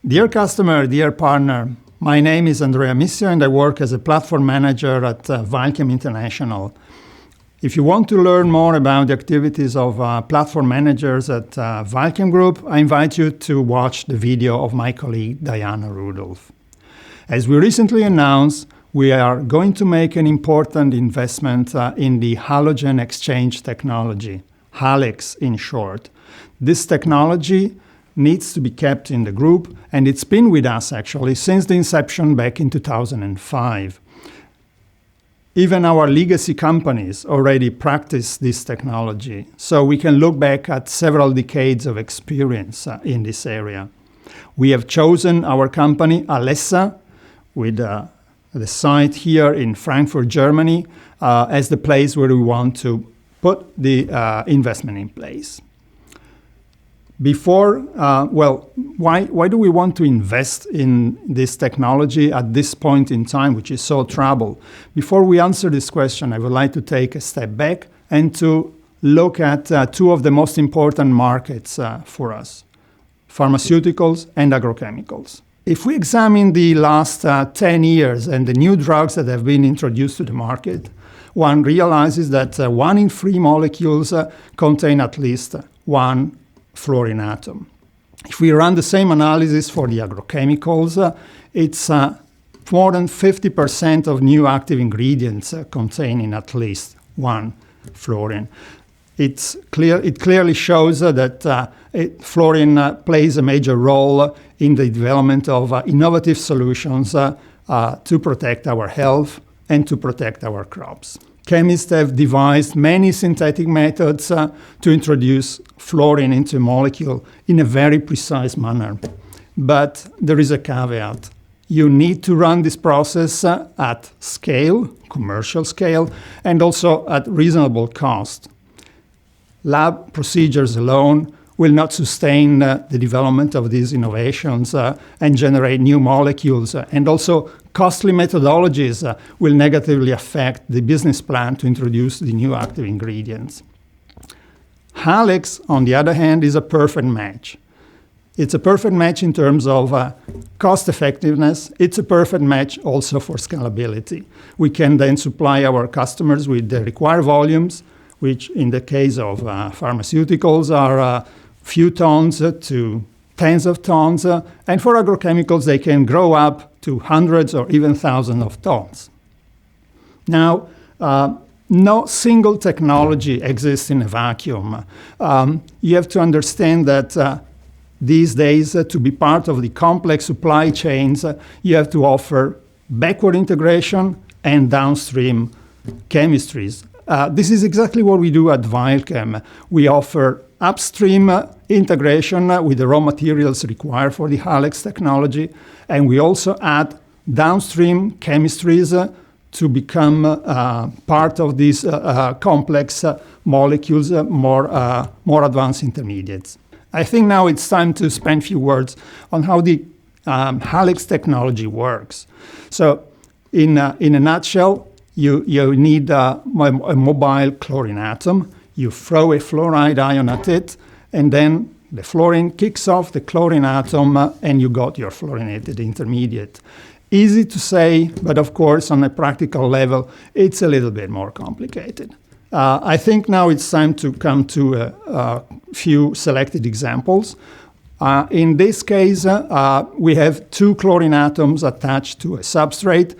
Dear customer, dear partner, my name is Andrea Missio and I work as a platform manager at WeylChem International. If you want to learn more about the activities of platform managers at WeylChem Group, I invite you to watch the video of my colleague Diana Rudolph. As we recently announced, we are going to make an important investment in the Halogen Exchange Technology, Halex in short. This technology needs to be kept in the group, and it's been with us actually since the inception back in 2005. Even our legacy companies already practice this technology, so we can look back at several decades of experience in this area. We have chosen our company Alessa, with the site here in Frankfurt, Germany, as the place where we want to put the investment in place. Why do we want to invest in this technology at this point in time, which is so troubled? Before we answer this question, I would like to take a step back and to look at two of the most important markets for us, pharmaceuticals and agrochemicals. If we examine the last 10 years and the new drugs that have been introduced to the market, one realizes that 1 in 3 molecules contain at least one fluorine atom. If we run the same analysis for the agrochemicals, it's more than 50% of new active ingredients containing at least one fluorine. It clearly shows that fluorine plays a major role in the development of innovative solutions to protect our health and to protect our crops. Chemists have devised many synthetic methods to introduce fluorine into a molecule in a very precise manner. But there is a caveat. You need to run this process at scale, commercial scale, and also at reasonable cost. Lab procedures alone will not sustain the development of these innovations and generate new molecules. And also, costly methodologies will negatively affect the business plan to introduce the new active ingredients. Halex, on the other hand, is a perfect match. It's a perfect match in terms of cost effectiveness. It's a perfect match also for scalability. We can then supply our customers with the required volumes, which in the case of pharmaceuticals are few tons to tens of tons, and for agrochemicals they can grow up to hundreds or even thousands of tons. Now, no single technology exists in a vacuum. You have to understand that these days, to be part of the complex supply chains, you have to offer backward integration and downstream chemistries. This is exactly what we do at WeylChem. We offer upstream integration with the raw materials required for the Halex technology, and we also add downstream chemistries to become part of these complex molecules, more advanced intermediates. I think now it's time to spend a few words on how the Halex technology works. So in a nutshell, you need a mobile chlorine atom. You throw a fluoride ion at it, and then the fluorine kicks off the chlorine atom, and you got your fluorinated intermediate. Easy to say, but of course, on a practical level, it's a little bit more complicated. I think now it's time to come to a few selected examples. In this case, we have 2 chlorine atoms attached to a substrate.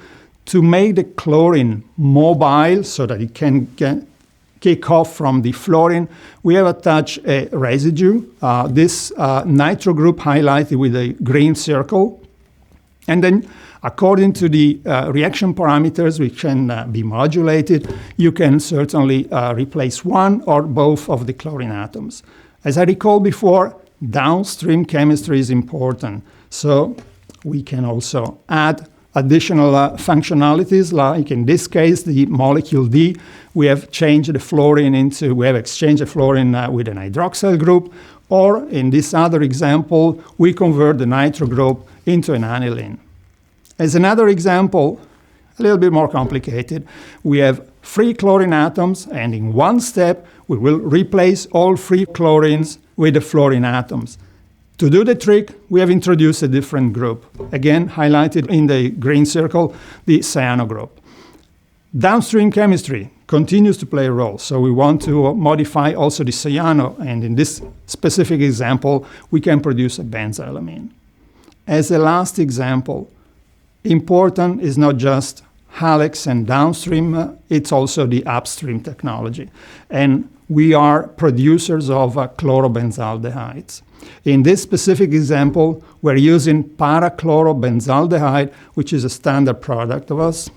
To make the chlorine mobile so that it can kick off from the fluorine, we have attached a residue, this nitro group highlighted with a green circle. And then, according to the reaction parameters which can be modulated, you can certainly replace one or both of the chlorine atoms. As I recall before, downstream chemistry is important. So we can also add additional functionalities, like in this case, the molecule D, we have exchanged the fluorine with an hydroxyl group, or in this other example, we convert the nitro group into an aniline. As another example, a little bit more complicated, we have 3 chlorine atoms, and in one step, we will replace all 3 chlorines with the fluorine atoms. To do the trick, we have introduced a different group. Again, highlighted in the green circle, the cyano group. Downstream chemistry continues to play a role, so we want to modify also the cyano, and in this specific example, we can produce a benzylamine. As a last example, important is not just Halex and downstream, it's also the upstream technology. And we are producers of chlorobenzaldehydes. In this specific example, we're using parachlorobenzaldehyde, which is a standard product of us,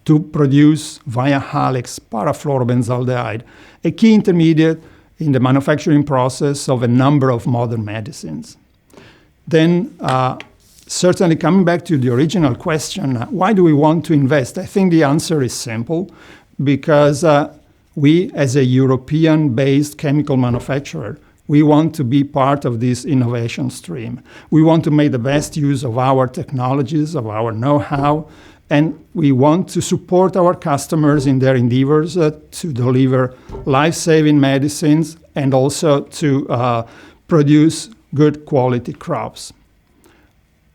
to produce via Halex parafluorobenzaldehyde, a key intermediate in the manufacturing process of a number of modern medicines. Then, certainly coming back to the original question, why do we want to invest? I think the answer is simple, because we, as a European-based chemical manufacturer, we want to be part of this innovation stream. We want to make the best use of our technologies, of our know-how, and we want to support our customers in their endeavors to deliver life-saving medicines and also to produce good quality crops.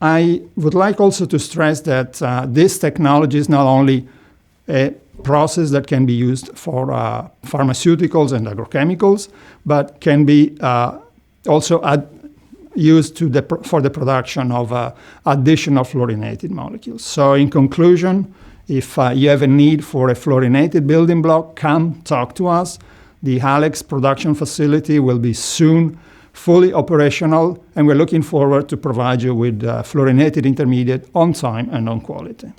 I would like also to stress that this technology is not only a process that can be used for pharmaceuticals and agrochemicals, but can be also used for the production of additional fluorinated molecules. So in conclusion, if you have a need for a fluorinated building block, come talk to us. The Halex production facility will be soon fully operational, and we're looking forward to provide you with fluorinated intermediate on time and on quality.